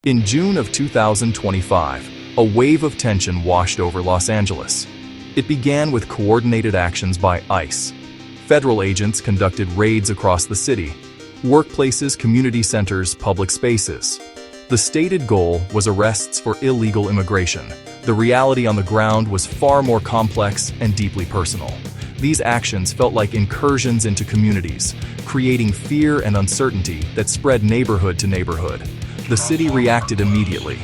In June of 2025, a wave of tension washed over Los Angeles. It began with coordinated actions by ICE. Federal agents conducted raids across the city, workplaces, community centers, public spaces. The stated goal was arrests for illegal immigration. The reality on the ground was far more complex and deeply personal. These actions felt like incursions into communities, creating fear and uncertainty that spread neighborhood to neighborhood. The city reacted immediately.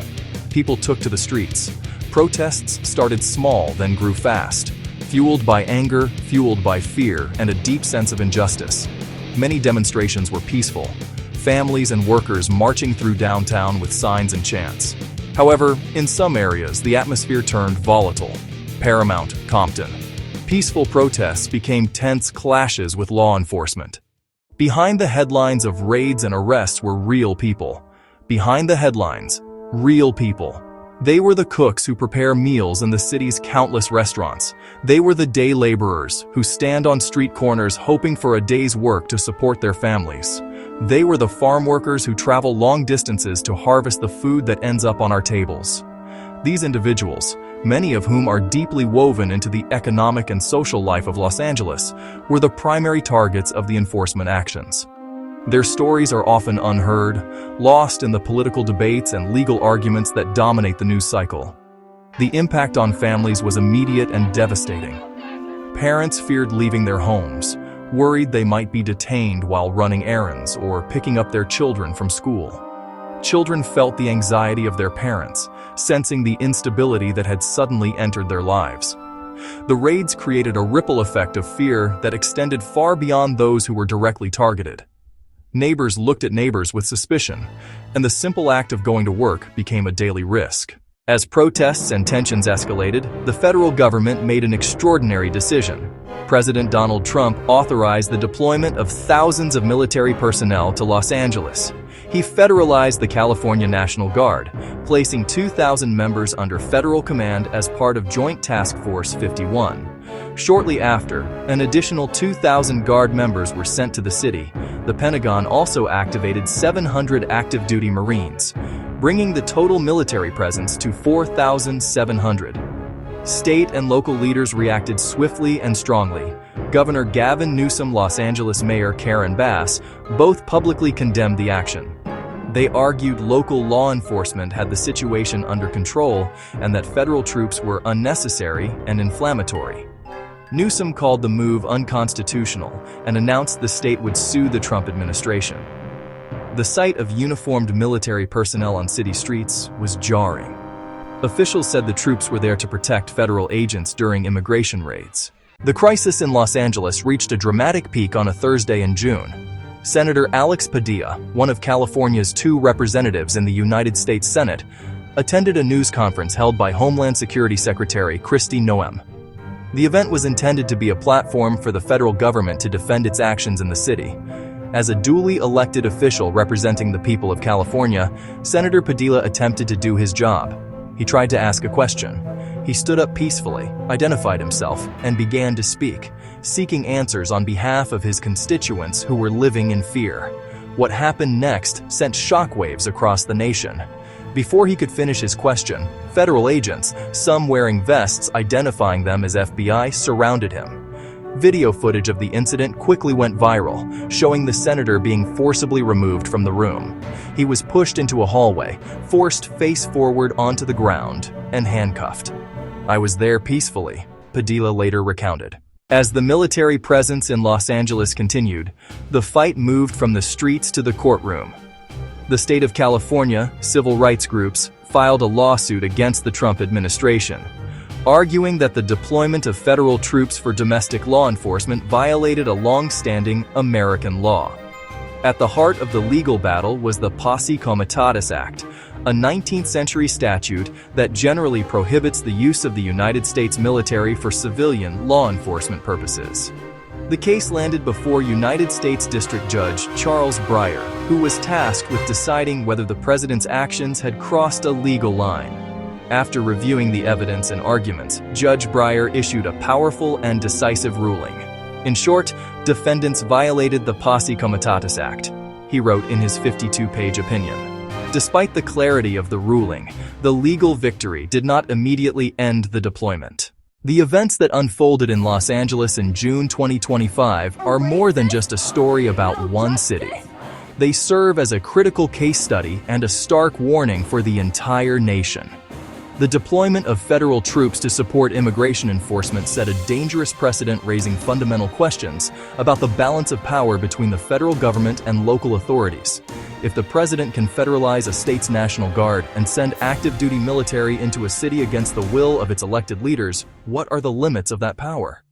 People took to the streets. Protests started small, then grew fast, fueled by anger, fueled by fear, and a deep sense of injustice. Many demonstrations were peaceful, families and workers marching through downtown with signs and chants. However, in some areas, the atmosphere turned volatile. Paramount, Compton. Peaceful protests became tense clashes with law enforcement. Behind the headlines of raids and arrests were real people. Behind the headlines, real people. They were the cooks who prepare meals in the city's countless restaurants. They were the day laborers who stand on street corners hoping for a day's work to support their families. They were the farm workers who travel long distances to harvest the food that ends up on our tables. These individuals, many of whom are deeply woven into the economic and social life of Los Angeles, were the primary targets of the enforcement actions. Their stories are often unheard, lost in the political debates and legal arguments that dominate the news cycle. The impact on families was immediate and devastating. Parents feared leaving their homes, worried they might be detained while running errands or picking up their children from school. Children felt the anxiety of their parents, sensing the instability that had suddenly entered their lives. The raids created a ripple effect of fear that extended far beyond those who were directly targeted. Neighbors looked at neighbors with suspicion, and the simple act of going to work became a daily risk. As protests and tensions escalated, the federal government made an extraordinary decision. President Donald Trump authorized the deployment of thousands of military personnel to Los Angeles. He federalized the California National Guard, placing 2,000 members under federal command as part of Joint Task Force 51. Shortly after, an additional 2,000 Guard members were sent to the city. The Pentagon also activated 700 active-duty Marines, bringing the total military presence to 4,700. State and local leaders reacted swiftly and strongly. Governor Gavin Newsom, Los Angeles Mayor Karen Bass, both publicly condemned the action. They argued local law enforcement had the situation under control and that federal troops were unnecessary and inflammatory. Newsom called the move unconstitutional and announced the state would sue the Trump administration. The sight of uniformed military personnel on city streets was jarring. Officials said the troops were there to protect federal agents during immigration raids. The crisis in Los Angeles reached a dramatic peak on a Thursday in June. Senator Alex Padilla, one of California's 2 representatives in the United States Senate, attended a news conference held by Homeland Security Secretary Kristi Noem. The event was intended to be a platform for the federal government to defend its actions in the city. As a duly elected official representing the people of California, Senator Padilla attempted to do his job. He tried to ask a question. He stood up peacefully, identified himself, and began to speak, seeking answers on behalf of his constituents who were living in fear. What happened next sent shockwaves across the nation. Before he could finish his question, federal agents, some wearing vests identifying them as FBI, surrounded him. Video footage of the incident quickly went viral, showing the senator being forcibly removed from the room. He was pushed into a hallway, forced face forward onto the ground, and handcuffed. "I was there peacefully," Padilla later recounted. As the military presence in Los Angeles continued, the fight moved from the streets to the courtroom. The state of California, civil rights groups, filed a lawsuit against the Trump administration, arguing that the deployment of federal troops for domestic law enforcement violated a long-standing American law. At the heart of the legal battle was the Posse Comitatus Act, a 19th-century statute that generally prohibits the use of the United States military for civilian law enforcement purposes. The case landed before United States District Judge Charles Breyer, who was tasked with deciding whether the president's actions had crossed a legal line. After reviewing the evidence and arguments, Judge Breyer issued a powerful and decisive ruling. In short, defendants violated the Posse Comitatus Act, he wrote in his 52-page opinion. Despite the clarity of the ruling, the legal victory did not immediately end the deployment. The events that unfolded in Los Angeles in June 2025 are more than just a story about one city. They serve as a critical case study and a stark warning for the entire nation. The deployment of federal troops to support immigration enforcement set a dangerous precedent, raising fundamental questions about the balance of power between the federal government and local authorities. If the president can federalize a state's National Guard and send active duty military into a city against the will of its elected leaders, what are the limits of that power?